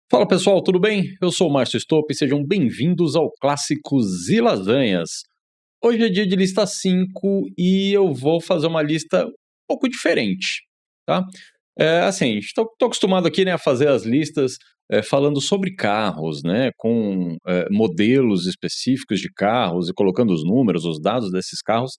Fala pessoal, tudo bem? Eu sou o Márcio Stop e sejam bem-vindos ao Clássicos e Lasanhas. Hoje é dia de lista 5 e eu vou fazer uma lista um pouco diferente, tá? Assim, tô acostumado aqui, né, a fazer as listas falando sobre carros, né, com modelos específicos de carros e colocando os números, os dados desses carros.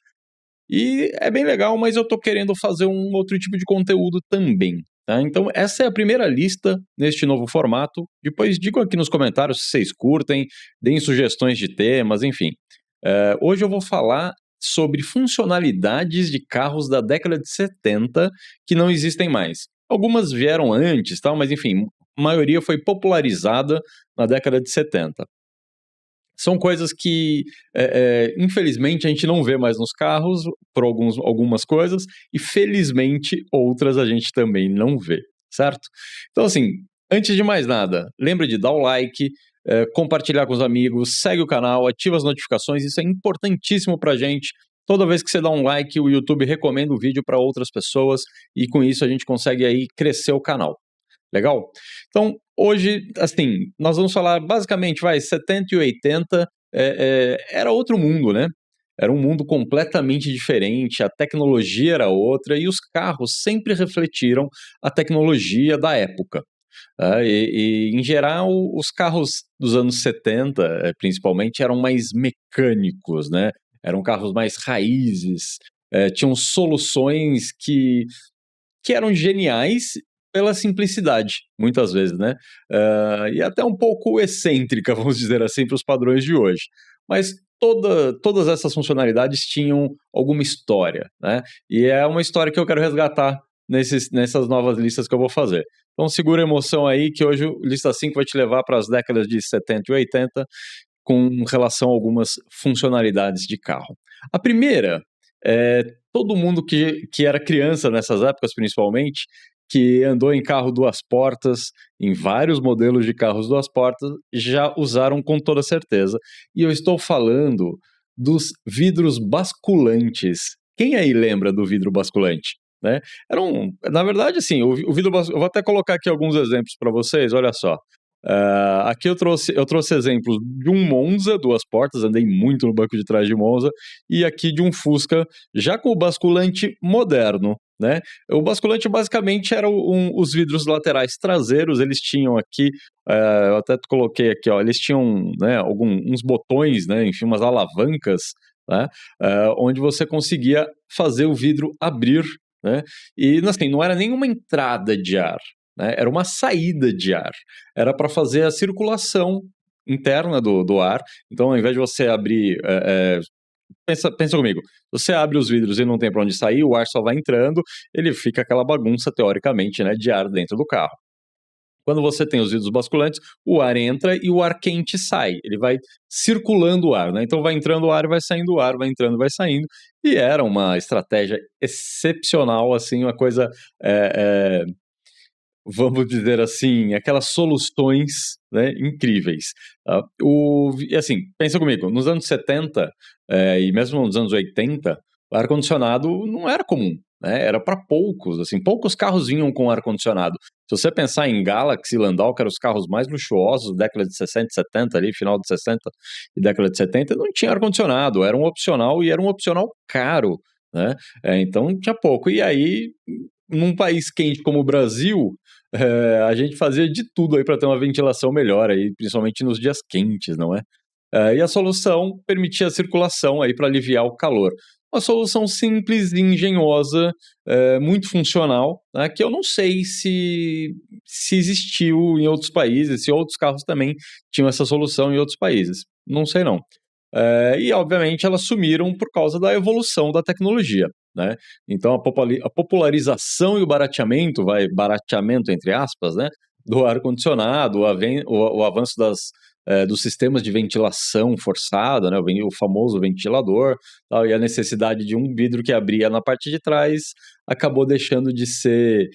E é bem legal, mas eu tô querendo fazer um outro tipo de conteúdo também, tá? Então essa é a primeira lista neste novo formato. Depois digam aqui nos comentários se vocês curtem, deem sugestões de temas, enfim. Hoje eu vou falar sobre funcionalidades de carros da década de 70 que não existem mais. Algumas vieram antes, tal, mas enfim, a maioria foi popularizada na década de 70. São coisas que, infelizmente, a gente não vê mais nos carros, por algumas coisas, e felizmente outras a gente também não vê, certo? Então, assim, antes de mais nada, lembra de dar o like, compartilhar com os amigos, segue o canal, ativa as notificações, isso é importantíssimo pra gente. Toda vez que você dá um like, o YouTube recomenda o vídeo para outras pessoas e com isso a gente consegue aí crescer o canal. Legal? Então, hoje, assim, nós vamos falar basicamente, 70 e 80, era outro mundo, né? Era um mundo completamente diferente, a tecnologia era outra e os carros sempre refletiram a tecnologia da época. Em geral, os carros dos anos 70, principalmente, eram mais mecânicos, né? Eram carros mais raízes, tinham soluções que eram geniais pela simplicidade, muitas vezes, né? E até um pouco excêntrica, vamos dizer assim, para os padrões de hoje. Mas todas essas funcionalidades tinham alguma história, né? E é uma história que eu quero resgatar nessas novas listas que eu vou fazer. Então segura a emoção aí, que hoje o lista 5 vai te levar para as décadas de 70 e 80 com relação a algumas funcionalidades de carro. A primeira é todo mundo que era criança nessas épocas, principalmente, que andou em carro duas portas, em vários modelos de carros duas portas, já usaram com toda certeza. E eu estou falando dos vidros basculantes. Quem aí lembra do vidro basculante? Né? Na verdade, assim, o vidro eu vou até colocar aqui alguns exemplos para vocês, olha só. Aqui eu trouxe exemplos de um Monza, duas portas, andei muito no banco de trás de Monza, e aqui de um Fusca, já com o basculante moderno, né? O basculante basicamente eram os vidros laterais traseiros, eles tinham aqui, eu até coloquei aqui, ó, eles tinham, né, uns botões, né, enfim, umas alavancas, né, onde você conseguia fazer o vidro abrir, né? E assim, não era nenhuma entrada de ar, né? Era uma saída de ar. Era para fazer a circulação interna do ar. Então, ao invés de você abrir. Pensa comigo. Você abre os vidros e não tem para onde sair, o ar só vai entrando, ele fica aquela bagunça, teoricamente, né, de ar dentro do carro. Quando você tem os vidros basculantes, o ar entra e o ar quente sai. Ele vai circulando o ar, né? Então vai entrando o ar e vai saindo o ar, vai entrando e vai saindo. E era uma estratégia excepcional, assim, uma coisa vamos dizer assim, aquelas soluções, né, incríveis. E assim, pensa comigo, nos anos 70, e mesmo nos anos 80, o ar-condicionado não era comum, né, era para poucos, assim, poucos carros vinham com ar-condicionado. Se você pensar em Galaxy e Landau, que eram os carros mais luxuosos da década de 60 e 70, ali, final de 60 e década de 70, não tinha ar-condicionado, era um opcional e era um opcional caro, né, então tinha pouco. E aí, num país quente como o Brasil, a gente fazia de tudo aí para ter uma ventilação melhor aí, principalmente nos dias quentes, não é? E a solução permitia a circulação aí para aliviar o calor. Uma solução simples e engenhosa, muito funcional, né, que eu não sei se existiu em outros países, se outros carros também tinham essa solução em outros países. Não sei não. E obviamente elas sumiram por causa da evolução da tecnologia, né? Então a popularização e o barateamento entre aspas, né, do ar-condicionado, o avanço dos sistemas de ventilação forçada, né, o famoso ventilador, tal, e a necessidade de um vidro que abria na parte de trás acabou deixando de ser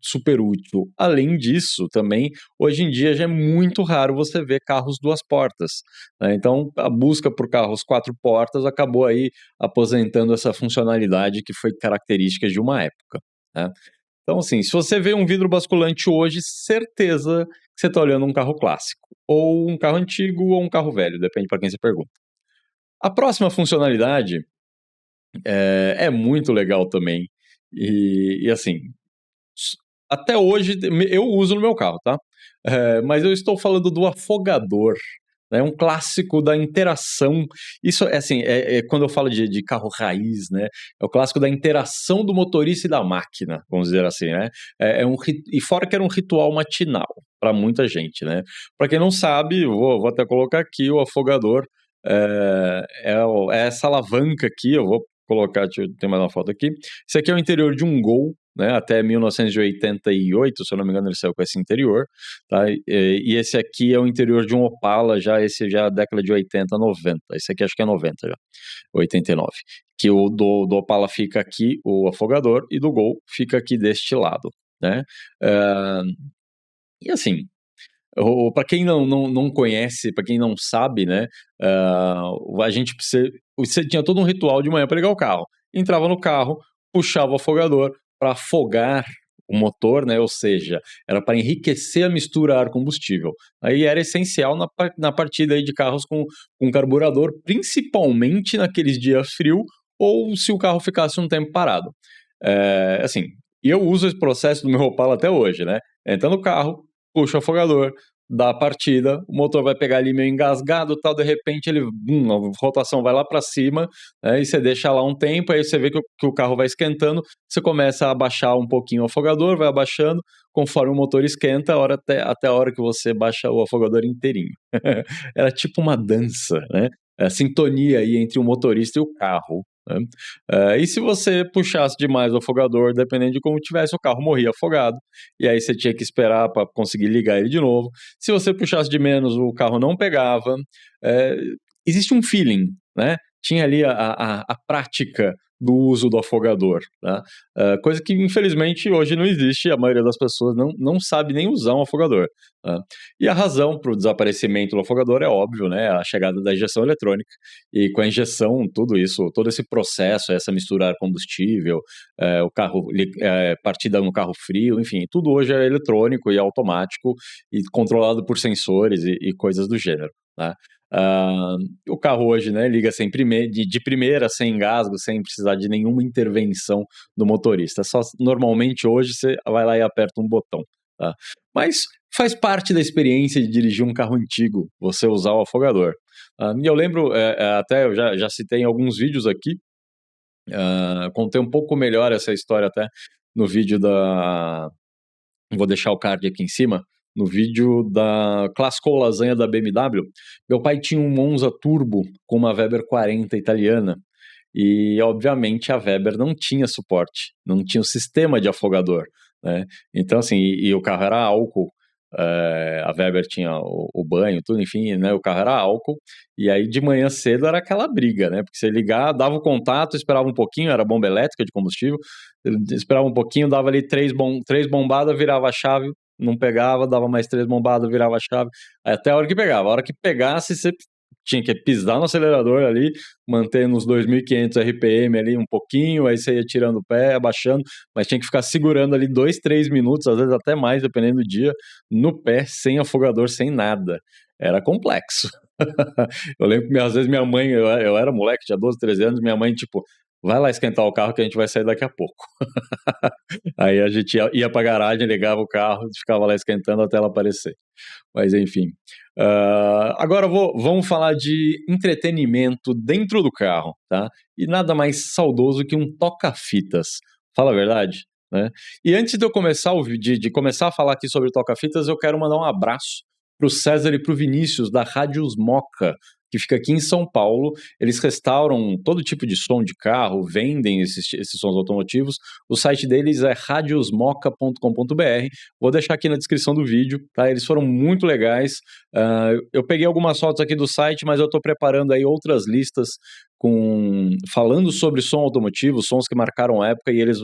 super útil. Além disso, também, hoje em dia já é muito raro você ver carros duas portas, né? Então, a busca por carros quatro portas acabou aí aposentando essa funcionalidade que foi característica de uma época, né? Então, assim, se você vê um vidro basculante hoje, certeza você está olhando um carro clássico, ou um carro antigo, ou um carro velho, depende para quem você pergunta. A próxima funcionalidade é muito legal também, e assim, até hoje eu uso no meu carro, tá? Mas eu estou falando do afogador, né? Um clássico da interação. Isso é assim, quando eu falo de carro raiz, né? É o clássico da interação do motorista e da máquina, vamos dizer assim, né? E fora que era um ritual matinal para muita gente, né? Para quem não sabe, vou até colocar aqui o afogador. É essa alavanca aqui, eu vou colocar, tem mais uma foto aqui. Esse aqui é o interior de um Gol, né, até 1988, se eu não me engano, ele saiu com esse interior, tá? E esse aqui é o interior de um Opala, esse já é a década de 80, 90. Esse aqui acho que é 90 já, 89. Que o do Opala fica aqui, o afogador, e do Gol fica aqui deste lado, né? E assim, para quem não conhece, para quem não sabe, né, a gente você tinha todo um ritual de manhã para ligar o carro. Entrava no carro, puxava o afogador para afogar o motor, né, ou seja, era para enriquecer a mistura ar-combustível. Aí era essencial na partida aí de carros com carburador, principalmente naqueles dias frio ou se o carro ficasse um tempo parado. Assim, eu uso esse processo no meu Opala até hoje, né? Entra no carro, puxa o afogador, dá a partida, o motor vai pegar ali meio engasgado, tal, de repente a rotação vai lá para cima, né, e você deixa lá um tempo, aí você vê que o carro vai esquentando, você começa a abaixar um pouquinho o afogador, vai abaixando, conforme o motor esquenta, até a hora que você baixa o afogador inteirinho. Era tipo uma dança, né? A sintonia aí entre o motorista e o carro, né? E se você puxasse demais o afogador, dependendo de como tivesse, o carro morria afogado, e aí você tinha que esperar para conseguir ligar ele de novo. Se você puxasse de menos, o carro não pegava. É, existe um feeling, né? Tinha ali a prática do uso do afogador, né? Coisa que infelizmente hoje não existe, a maioria das pessoas não sabe nem usar um afogador, né? E a razão para o desaparecimento do afogador é óbvio, né? A chegada da injeção eletrônica, e com a injeção, tudo isso, todo esse processo, essa misturar combustível, o carro, partida no carro frio, enfim, tudo hoje é eletrônico e automático e controlado por sensores e coisas do gênero, né? O carro hoje, né, liga de primeira, sem engasgo, sem precisar de nenhuma intervenção do motorista. Normalmente hoje você vai lá e aperta um botão, tá? Mas faz parte da experiência de dirigir um carro antigo, você usar o afogador. E eu lembro, até eu já citei em alguns vídeos aqui, contei um pouco melhor essa história até no vídeo vou deixar o card aqui em cima, no vídeo da Classical Lasanha da BMW. Meu pai tinha um Monza Turbo com uma Weber 40 italiana, e obviamente a Weber não tinha suporte, não tinha o sistema de afogador, né? Então assim, e o carro era álcool, a Weber tinha o banho, tudo, enfim, né? O carro era álcool, e aí de manhã cedo era aquela briga, né? Porque você ligava, dava o contato, esperava um pouquinho, era bomba elétrica de combustível, esperava um pouquinho, dava ali três bombadas, virava a chave, não pegava, dava mais três bombadas, virava a chave, até a hora que pegava. A hora que pegasse, você tinha que pisar no acelerador ali, manter nos 2.500 RPM ali um pouquinho, aí você ia tirando o pé, abaixando, mas tinha que ficar segurando ali 2, 3 minutos, às vezes até mais, dependendo do dia, no pé, sem afogador, sem nada. Era complexo. Eu lembro que às vezes minha mãe, eu era moleque, tinha 12, 13 anos, minha mãe, tipo, vai lá esquentar o carro que a gente vai sair daqui a pouco. Aí a gente ia pra garagem, ligava o carro, ficava lá esquentando até ela aparecer. Mas enfim. Agora vamos falar de entretenimento dentro do carro, tá? E nada mais saudoso que um toca-fitas. Fala a verdade, né? E antes de eu começar de começar a falar aqui sobre toca-fitas, eu quero mandar um abraço para o César e para o Vinícius da Rádios Moca, que fica aqui em São Paulo. Eles restauram todo tipo de som de carro, vendem esses sons automotivos. O site deles é radiosmoca.com.br. Vou deixar aqui na descrição do vídeo, tá? Eles foram muito legais. Eu peguei algumas fotos aqui do site, mas eu estou preparando aí outras listas falando sobre som automotivo, sons que marcaram a época, e eles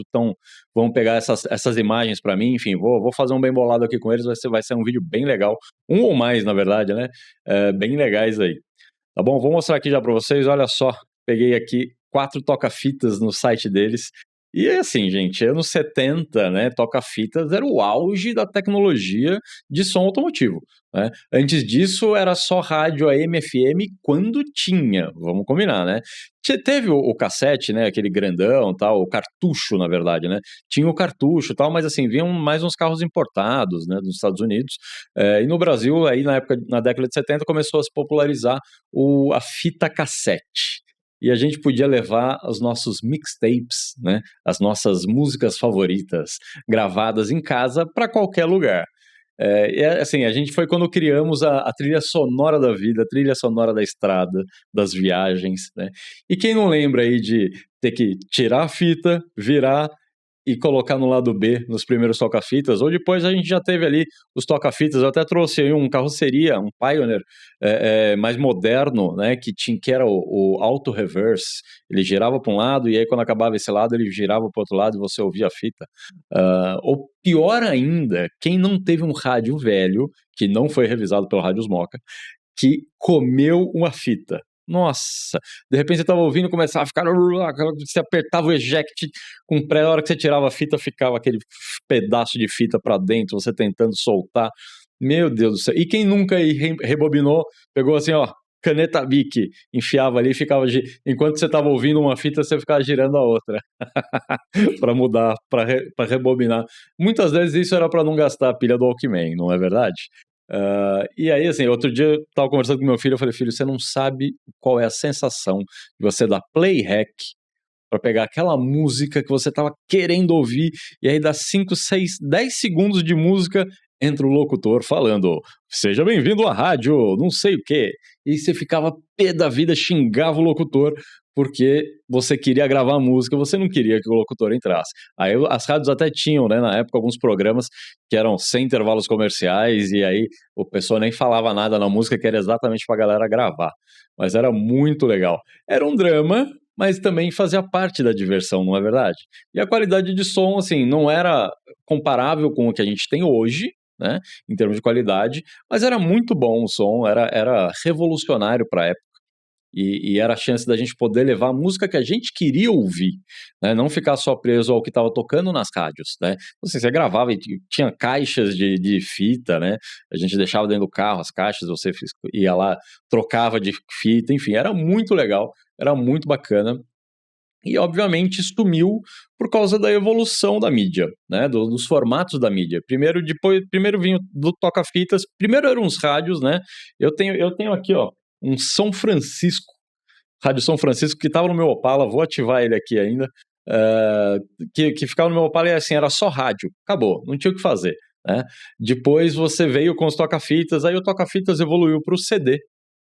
vão pegar essas imagens para mim. Enfim, vou fazer um bem bolado aqui com eles, vai ser um vídeo bem legal, um ou mais na verdade, né? Bem legais aí. Tá bom? Vou mostrar aqui já para vocês, olha só, peguei aqui 4 toca-fitas no site deles, E assim, gente, anos 70, né, toca-fitas era o auge da tecnologia de som automotivo, né? Antes disso era só rádio AM, FM quando tinha, vamos combinar, né? Teve o cassete, né, aquele grandão, tal, o cartucho, na verdade, né? Tinha o cartucho, tal, mas assim, vinham mais uns carros importados, né, dos Estados Unidos. E no Brasil, aí na década de 70, começou a se popularizar a fita cassete. E a gente podia levar os nossos mixtapes, né, as nossas músicas favoritas, gravadas em casa para qualquer lugar. Assim, a gente foi quando criamos a trilha sonora da vida, a trilha sonora da estrada, das viagens, né? E quem não lembra aí de ter que tirar a fita, virar e colocar no lado B, nos primeiros toca-fitas, ou depois a gente já teve ali os toca-fitas, eu até trouxe aí um carroceria, um Pioneer mais moderno, né, que era o auto reverse, ele girava para um lado e aí quando acabava esse lado ele girava para o outro lado e você ouvia a fita. Ou pior ainda, quem não teve um rádio velho, que não foi revisado pelo Rádios Moca, que comeu uma fita. Nossa, de repente você estava ouvindo e começava a ficar. Você apertava o eject com pré, a hora que você tirava a fita, ficava aquele pedaço de fita para dentro, você tentando soltar. Meu Deus do céu. E quem nunca rebobinou, pegou assim, ó, caneta Bic, enfiava ali e ficava. Enquanto você estava ouvindo uma fita, você ficava girando a outra para mudar, para rebobinar. Muitas vezes isso era para não gastar a pilha do Walkman, não é verdade? E aí, assim, outro dia eu tava conversando com meu filho, eu falei, filho, você não sabe qual é a sensação de você dar play hack para pegar aquela música que você tava querendo ouvir, e aí dá 5, 6, 10 segundos de música, entra o locutor falando, seja bem-vindo à rádio, não sei o quê. E você ficava pé da vida, xingava o locutor, porque você queria gravar a música, você não queria que o locutor entrasse. Aí as rádios até tinham, né, na época, alguns programas que eram sem intervalos comerciais, e aí o pessoal nem falava nada na música, que era exatamente pra galera gravar. Mas era muito legal. Era um drama, mas também fazia parte da diversão, não é verdade? E a qualidade de som, assim, não era comparável com o que a gente tem hoje, né, em termos de qualidade, mas era muito bom o som, era revolucionário para a época. E era a chance da gente poder levar a música que a gente queria ouvir, né? Não ficar só preso ao que estava tocando nas rádios, né? Não sei, você gravava e tinha caixas de fita, né? A gente deixava dentro do carro as caixas, você ia lá, trocava de fita, enfim, era muito legal, era muito bacana. E, obviamente, sumiu por causa da evolução da mídia, né? Dos formatos da mídia. Primeiro vinha do toca-fitas, primeiro eram os rádios, né? Eu tenho aqui, ó, um São Francisco, Rádio São Francisco, que estava no meu Opala, vou ativar ele aqui ainda, que ficava no meu Opala e assim, era só rádio, acabou, não tinha o que fazer, né? Depois você veio com os toca-fitas, aí o toca-fitas evoluiu para o CD,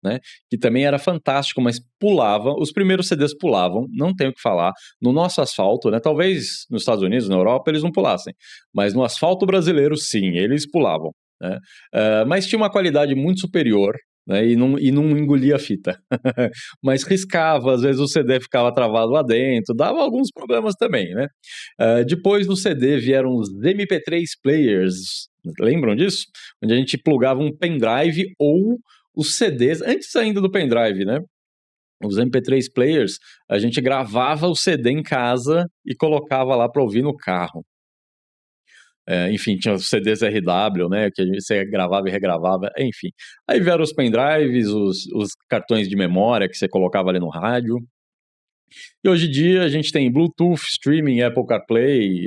né? Que também era fantástico, mas pulava, os primeiros CDs pulavam, não tenho o que falar, no nosso asfalto, né? Talvez nos Estados Unidos, na Europa, eles não pulassem, mas no asfalto brasileiro, sim, eles pulavam, né? Mas tinha uma qualidade muito superior, né, e não engolia a fita. Mas riscava, às vezes o CD ficava travado lá dentro, dava alguns problemas também, né? Depois do CD vieram os MP3 players, lembram disso? Onde a gente plugava um pendrive ou os CDs, antes ainda do pendrive, né? Os MP3 players, a gente gravava o CD em casa e colocava lá para ouvir no carro. Enfim, tinha os CDs RW, né, que você gravava e regravava, enfim. Aí vieram os pendrives, os cartões de memória que você colocava ali no rádio. E hoje em dia a gente tem Bluetooth, streaming, Apple CarPlay,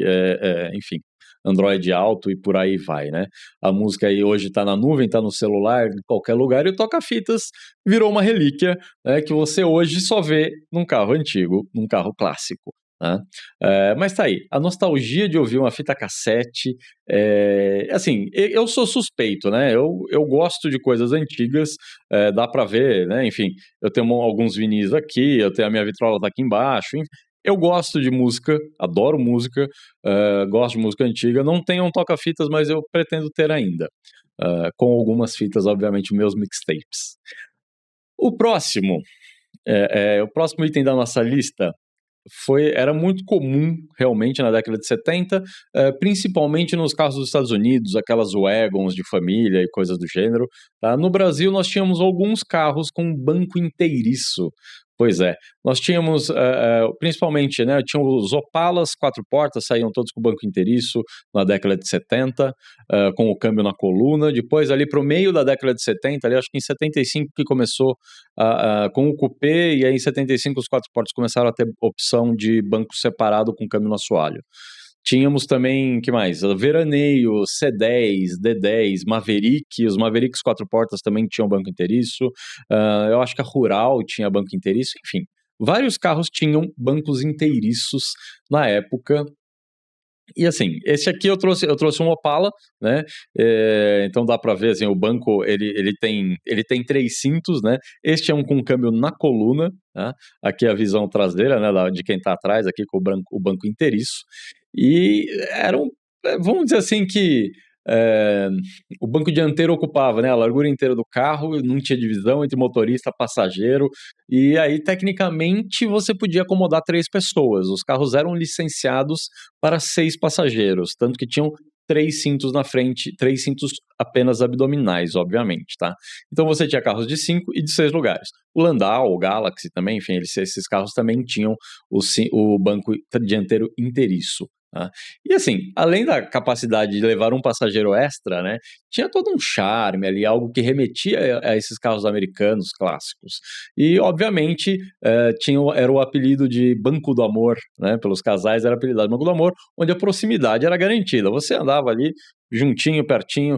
enfim, Android Auto e por aí vai, né? A música aí hoje está na nuvem, está no celular, em qualquer lugar, e o toca-fitas virou uma relíquia, né, que você hoje só vê num carro antigo, num carro clássico. Né? Mas tá aí, a nostalgia de ouvir uma fita cassete, assim, eu sou suspeito, né? Eu gosto de coisas antigas, dá para ver, né? Enfim, eu tenho alguns vinis aqui, eu tenho a minha vitrola tá aqui embaixo, enfim, eu gosto de música, adoro música, gosto de música antiga, não tenho um toca-fitas, mas eu pretendo ter ainda, com algumas fitas, obviamente, meus mixtapes. O próximo, o próximo item da nossa lista era muito comum realmente na década de 70, principalmente nos carros dos Estados Unidos, aquelas wagons de família e coisas do gênero. Tá? No Brasil nós tínhamos alguns carros com banco inteiriço, Pois é. Nós tínhamos, principalmente, né, tinham os Opalas 4 portas, saíam todos com o banco inteiriço na década de 70, com o câmbio na coluna. Depois, ali para o meio da década de 70, ali, acho que em 75 que começou com o cupê, e aí em 75 os 4 portas começaram a ter opção de banco separado com câmbio no assoalho. Tínhamos também, que mais? Veraneio, C10, D10, Maverick. Os Mavericks 4 portas também tinham banco inteiriço. Eu acho que a Rural tinha banco inteiriço. Enfim, vários carros tinham bancos inteiriços na época. E assim, esse aqui eu trouxe um Opala, né? Então dá para ver assim, o banco ele tem 3 cintos, né? Este é um com câmbio na coluna, tá? Aqui a visão traseira, né, de quem está atrás, aqui com o banco inteiriço. E vamos dizer assim que é, o banco dianteiro ocupava, né, a largura inteira do carro, não tinha divisão entre motorista e passageiro, e aí tecnicamente você podia acomodar 3 pessoas. Os carros eram licenciados para 6 passageiros, tanto que tinham 3 cintos na frente, 3 cintos apenas abdominais, obviamente, tá? Então você tinha carros de 5 e de 6 lugares. O Landau, o Galaxy também, enfim, esses carros também tinham o banco dianteiro inteiriço. Tá? E assim, além da capacidade de levar um passageiro extra, né, tinha todo um charme ali, algo que remetia a esses carros americanos clássicos. E, obviamente, era o apelido de Banco do Amor, né, pelos casais era apelidado de Banco do Amor, onde a proximidade era garantida. Você andava ali juntinho, pertinho,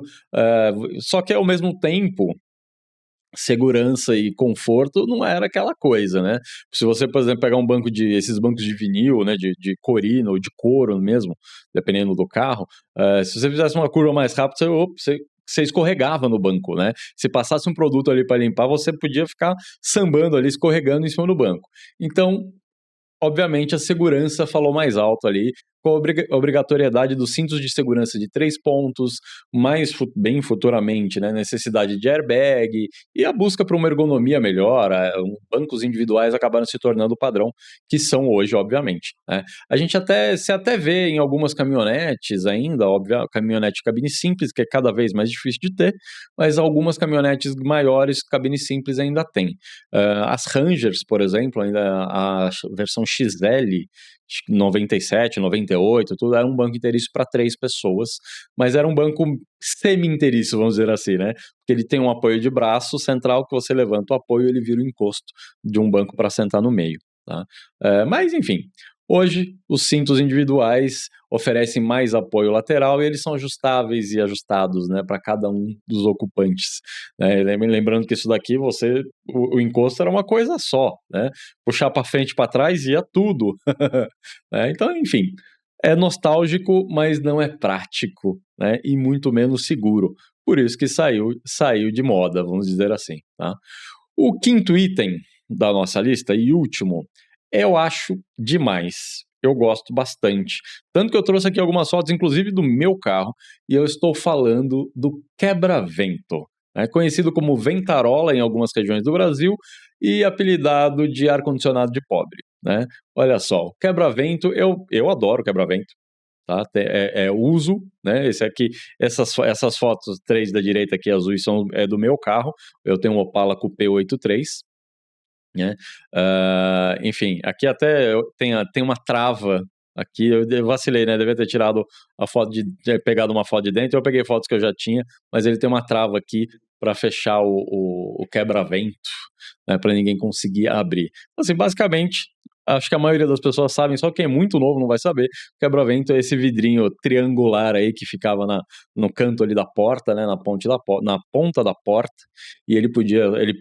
só que ao mesmo tempo segurança e conforto não era aquela coisa, né? Se você, por exemplo, pegar esses bancos de vinil, né, de corina ou de couro mesmo, dependendo do carro, se você fizesse uma curva mais rápida, você escorregava no banco, né? Se passasse um produto ali para limpar, você podia ficar sambando ali, escorregando em cima do banco. Então, obviamente, a segurança falou mais alto ali, com a obrigatoriedade dos cintos de segurança de 3 pontos, bem futuramente, né, necessidade de airbag, e a busca por uma ergonomia melhor. Bancos individuais acabaram se tornando o padrão, que são hoje, obviamente, né. A gente até vê em algumas caminhonetes ainda, caminhonete cabine simples, que é cada vez mais difícil de ter, mas algumas caminhonetes maiores, cabine simples ainda tem. As Rangers, por exemplo, ainda a versão XL, 97, 98, tudo era um banco inteiriço para 3 pessoas, mas era um banco semi-inteiriço, vamos dizer assim, né? Porque ele tem um apoio de braço central, que você levanta o apoio, ele vira o encosto de um banco para sentar no meio, tá? Mas, enfim, hoje os cintos individuais oferecem mais apoio lateral e eles são ajustáveis e ajustados, né, para cada um dos ocupantes, né? Lembrando que isso daqui, o encosto era uma coisa só, né? Puxar para frente e para trás ia tudo. Então, enfim, é nostálgico, mas não é prático, né? E muito menos seguro. Por isso que saiu de moda, vamos dizer assim, tá? O quinto item da nossa lista e último, eu acho demais. Eu gosto bastante. Tanto que eu trouxe aqui algumas fotos, inclusive do meu carro, e eu estou falando do quebra-vento, né? Conhecido como Ventarola em algumas regiões do Brasil e apelidado de ar-condicionado de pobre, né? Olha só, o quebra-vento, eu adoro quebra-vento, tá? Uso, né? Esse aqui, essas fotos, 3 da direita aqui azuis, é do meu carro. Eu tenho um Opala Coupé 83, né? Enfim, aqui até tem uma trava aqui, eu vacilei, né? Devia ter tirado a foto pegado uma foto de dentro. Eu peguei fotos que eu já tinha, mas ele tem uma trava aqui para fechar o quebra-vento, né? Para ninguém conseguir abrir. Assim, basicamente, acho que a maioria das pessoas sabem, só quem é muito novo não vai saber. Quebra-vento é esse vidrinho triangular aí que ficava no canto ali da porta, né, na ponta da porta, e ele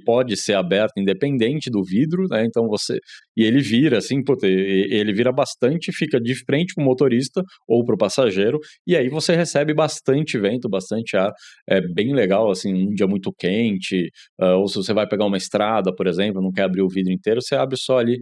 pode ser aberto independente do vidro, né, então e ele vira assim, ele vira bastante, fica de frente pro motorista ou pro passageiro, e aí você recebe bastante vento, bastante ar, é bem legal, assim, um dia muito quente, ou se você vai pegar uma estrada, por exemplo, não quer abrir o vidro inteiro, você abre só ali,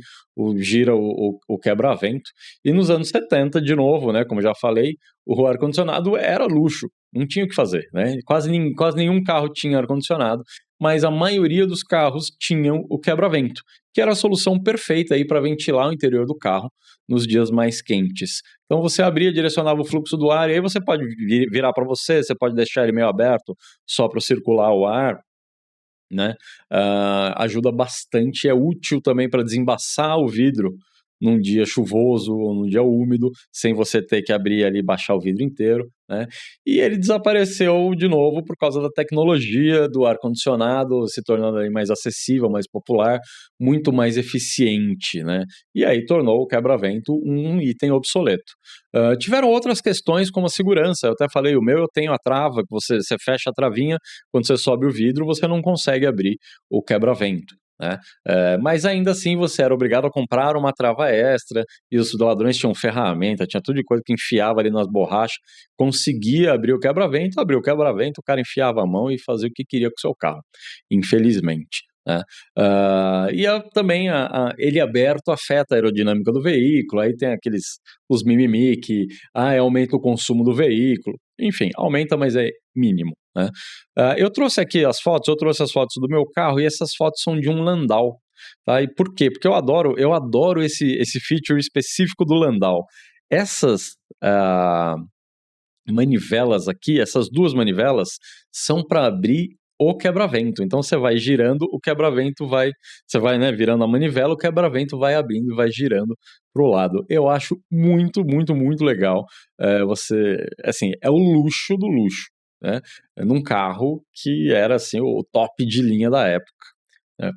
gira o quebra-vento. E nos anos 70, de novo, né, como já falei, o ar-condicionado era luxo, não tinha o que fazer, né? Quase nenhum carro tinha ar-condicionado, mas a maioria dos carros tinham o quebra-vento, que era a solução perfeita aí para ventilar o interior do carro nos dias mais quentes. Então você abria, direcionava o fluxo do ar, e aí você pode virar para você pode deixar ele meio aberto só para circular o ar, né? Ajuda bastante, é útil também para desembaçar o vidro num dia chuvoso ou num dia úmido, sem você ter que abrir ali e baixar o vidro inteiro, né? E ele desapareceu de novo por causa da tecnologia do ar-condicionado se tornando aí mais acessível, mais popular, muito mais eficiente, né? E aí tornou o quebra-vento um item obsoleto. Tiveram outras questões como a segurança, eu até falei, o meu eu tenho a trava, que você fecha a travinha, quando você sobe o vidro, você não consegue abrir o quebra-vento, né? Mas ainda assim você era obrigado a comprar uma trava extra, e os ladrões tinham ferramenta, tinha tudo de coisa que enfiava ali nas borrachas, conseguia abrir o quebra-vento, abriu o quebra-vento, o cara enfiava a mão e fazia o que queria com o seu carro, infelizmente, né? Também ele aberto afeta a aerodinâmica do veículo, aí tem os mimimi que aumenta o consumo do veículo, enfim, aumenta, mas é mínimo, né? Eu trouxe aqui as fotos, eu trouxe as fotos do meu carro e essas fotos são de um Landau, tá? E por quê? Porque eu adoro esse feature específico do Landau. Essas manivelas aqui, essas duas manivelas, são para abrir o quebra-vento. Então você vai girando, o quebra-vento você vai, né, virando a manivela, o quebra-vento vai abrindo e vai girando para o lado. Eu acho muito, muito, muito legal. Assim, é o luxo do luxo, né? Num carro que era assim o top de linha da época, né?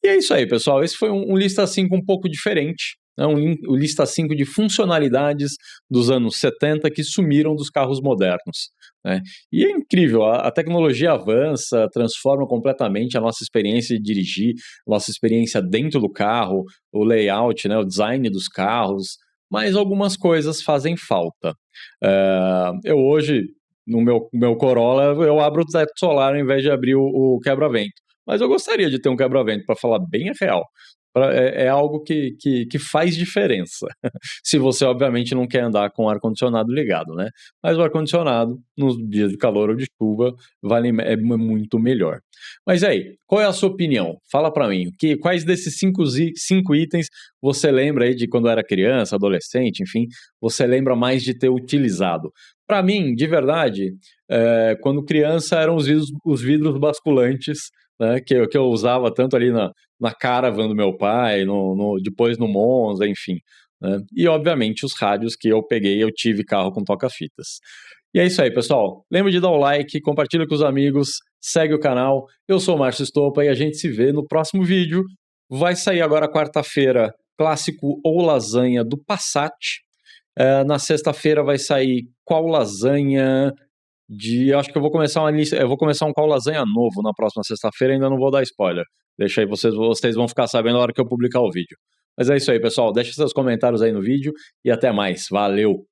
E é isso aí, pessoal. Esse foi um Lista 5 um pouco diferente. Um Lista 5 de funcionalidades dos anos 70 que sumiram dos carros modernos, né? E é incrível, a tecnologia avança, transforma completamente a nossa experiência de dirigir, nossa experiência dentro do carro, o layout, né, o design dos carros, mas algumas coisas fazem falta. Eu hoje, no meu Corolla, eu abro o teto solar ao invés de abrir o quebra-vento. Mas eu gostaria de ter um quebra-vento, para falar bem a real. É algo que faz diferença. Se você, obviamente, não quer andar com o ar-condicionado ligado, né? Mas o ar-condicionado, nos dias de calor ou de chuva, é muito melhor. Mas aí, qual é a sua opinião? Fala para mim. Quais desses cinco itens você lembra aí de quando era criança, adolescente, enfim, você lembra mais de ter utilizado? Para mim, de verdade, quando criança eram os vidros basculantes, né, que eu usava tanto ali na Caravan do meu pai, depois no Monza, enfim, né? E obviamente os rádios que eu tive carro com toca-fitas. E é isso aí, pessoal. Lembra de dar o like, compartilha com os amigos, segue o canal. Eu sou o Márcio Estopa e a gente se vê no próximo vídeo. Vai sair agora quarta-feira, clássico ou lasanha do Passat. Na sexta-feira vai sair qual lasanha eu acho que eu vou começar uma lista. Eu vou começar um qual lasanha novo na próxima sexta-feira, ainda não vou dar spoiler. Deixa aí, vocês vão ficar sabendo na hora que eu publicar o vídeo. Mas é isso aí, pessoal. Deixa seus comentários aí no vídeo e até mais. Valeu!